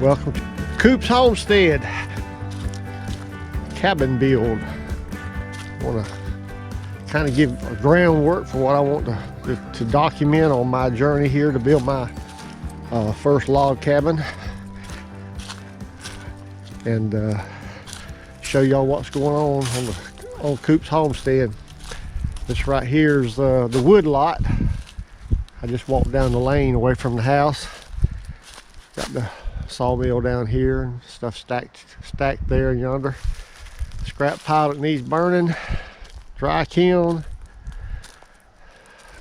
Welcome to Coop's Homestead cabin build. I want to kind of give a groundwork for what I want to document on my journey here to build my first log cabin, and show y'all what's going on Coop's Homestead. This right here is the wood lot. I just walked down the lane away from the house. Got the sawmill down here and stuff stacked there and yonder. Scrap pile that needs burning. Dry kiln.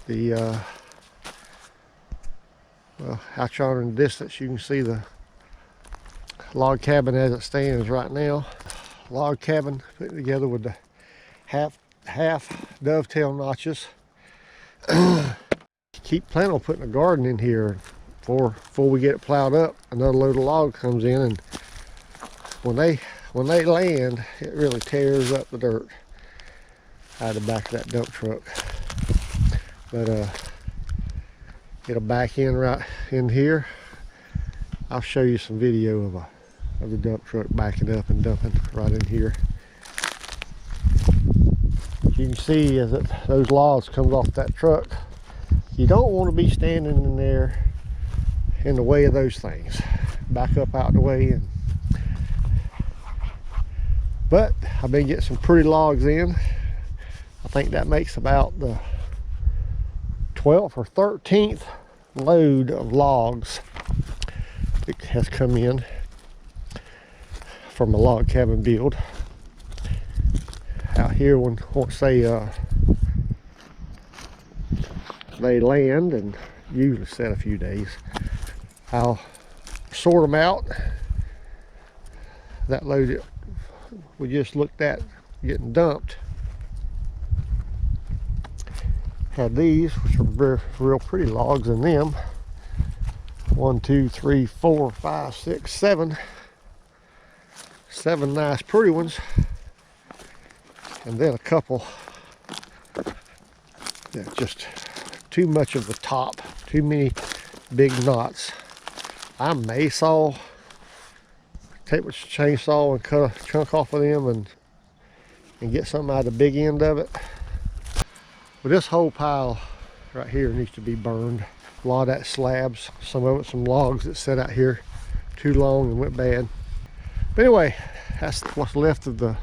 The well, out yonder in the distance you can see the log cabin as it stands right now. Log cabin put together with the half dovetail notches. Keep planning on putting a garden in here before we get it plowed up. Another load of logs comes in, and when they land, it really tears up the dirt out of the back of that dump truck. But it'll back in right in here. I'll show you some video of the dump truck backing up and dumping right in here. You can see as those logs comes off that truck. You don't want to be standing in there in the way of those things. Back up out the way. But I've been getting some pretty logs in. I think that makes about the 12th or 13th load of logs that has come in from a log cabin build. Out here, once they land, and usually set a few days, I'll sort them out. That load we just looked at getting dumped had these, which are real pretty logs in them. 1, 2, 3, 4, 5, 6, 7 nice pretty ones, and then a couple that just too much of the top, too many big knots. I may take my chainsaw and cut a chunk off of them and get something out of the big end of it. But this whole pile right here needs to be burned. A lot of that slabs, some of it some logs that sat out here too long and went bad. But anyway, that's what's left of the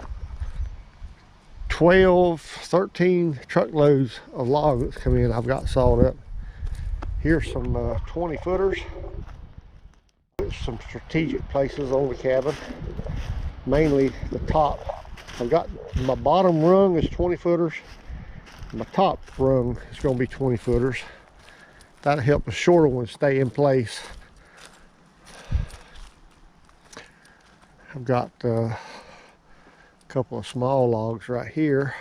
12, 13 truckloads of logs that's come in. I've got sawed up. Here's some 20 footers. There's some strategic places on the cabin, mainly the top. I've got my bottom rung is 20 footers. My top rung is going to be 20 footers. That'll help the shorter ones stay in place. I've got a couple of small logs right here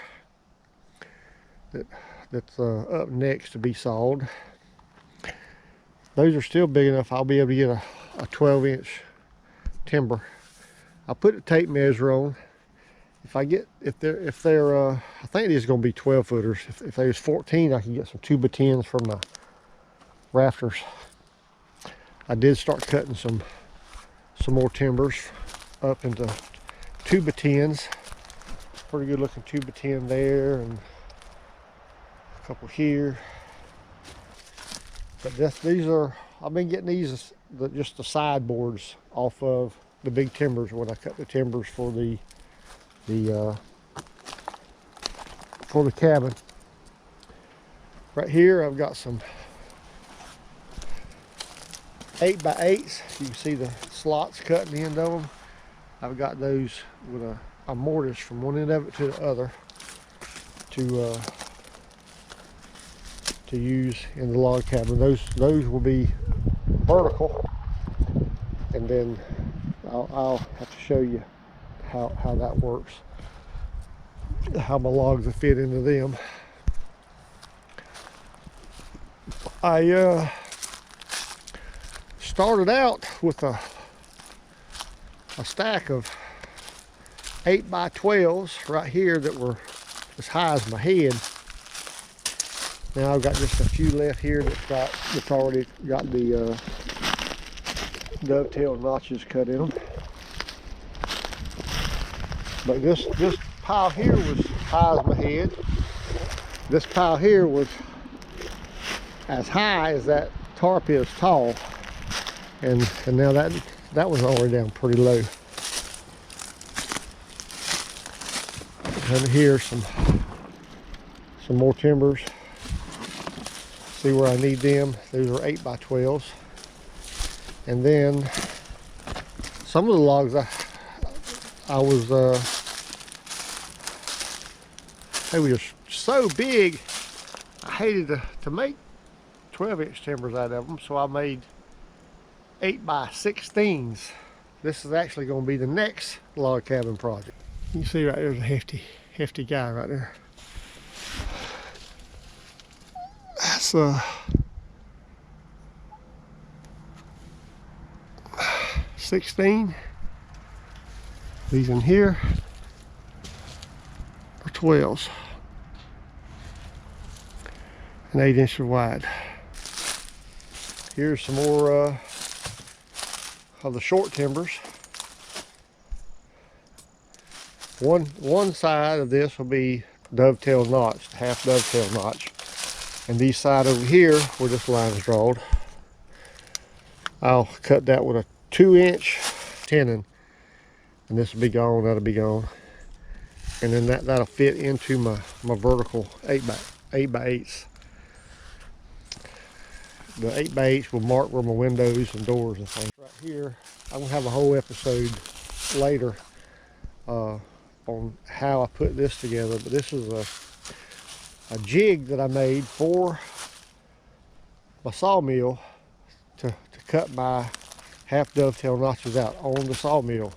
that's up next to be sawed. Those are still big enough. I'll be able to get a 12-inch timber. I'll put the tape measure on. If they're I think these are going to be 12 footers. If they was 14, I can get some 2x10s from the rafters. I did start cutting some more timbers up into 2x10s. Pretty good looking 2x10 there, and a couple here. But I've been getting these just the sideboards off of the big timbers when I cut the timbers for the cabin. Right here I've got some 8x8s. You can see the slots cut in the end of them. I've got those with a mortise from one end of it to the other to use in the log cabin. Those will be vertical, and then I'll have to show you how that works, how my logs will fit into them. I started out with a stack of 8x12s right here that were as high as my head. Now I've got just a few left here that's already got the dovetail notches cut in them. But this pile here was high as my head. This pile here was as high as that tarp is tall. And now that was already down pretty low. Under here, some more timbers. See where I need them. Those are 8x12s. And then some of the logs they were just so big, I hated to make 12-inch timbers out of them, so I made 8x16s. This is actually going to be the next log cabin project. You can see right there's a hefty guy right there. That's 16. These in here are 12s and 8 inches wide. Here's some more of the short timbers. One side of this will be dovetail notched, half dovetail notch, and these side over here where this line is drawn, I'll cut that with a 2-inch tenon, and this will be gone, that'll be gone, and then that'll fit into my vertical 8x8s. The 8x8s will mark where my windows and doors and things. Right here, I'm gonna have a whole episode later on how I put this together, but this is a jig that I made for my sawmill to cut my half dovetail notches out on the sawmill.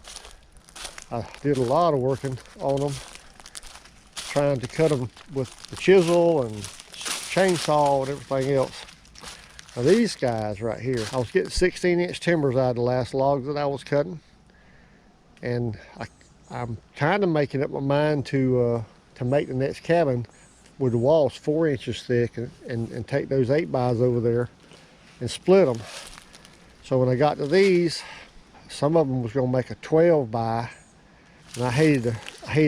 I did a lot of working on them, trying to cut them with the chisel and chainsaw and everything else. Now these guys right here, I was getting 16-inch timbers out of the last logs that I was cutting, and I'm kind of making up my mind to make the next cabin with the walls 4 inches thick and take those 8x over there and split them. So when I got to these, some of them was going to make a 12x, and I hated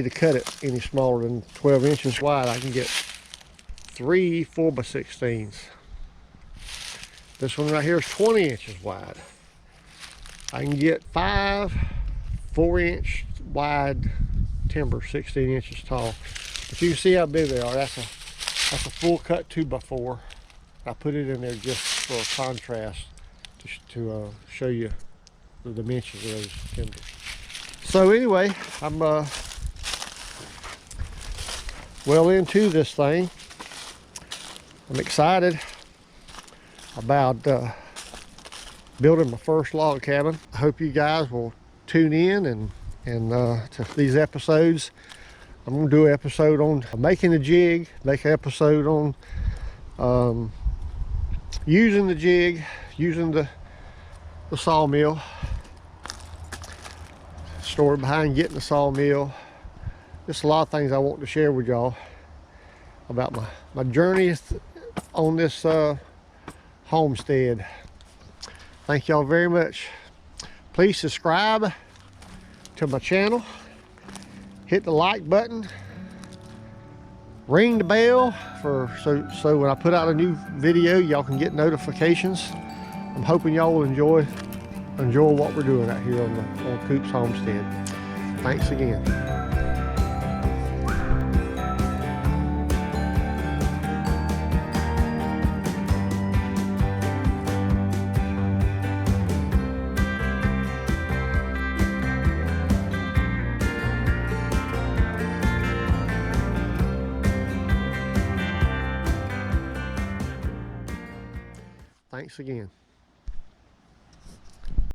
to cut it any smaller than 12 inches wide. I can get 3 4x16s. This one right here is 20 inches wide. I can get 5 4-inch wide timber, 16 inches tall. But you can see how big they are. That's a full cut 2x4. I put it in there just for contrast to show you the dimensions of those timbers. So anyway, I'm well into this thing. I'm excited about building my first log cabin. I hope you guys will tune in and to these episodes. I'm going to do an episode on making the jig, make an episode on using the jig, using the sawmill, story behind getting the sawmill. Just a lot of things I want to share with y'all about my journey on this homestead. Thank y'all very much. Please subscribe to my channel, hit the like button, ring the bell so when I put out a new video y'all can get notifications. I'm hoping y'all will enjoy what we're doing out here on Coop's Homestead. Thanks again. Thanks again.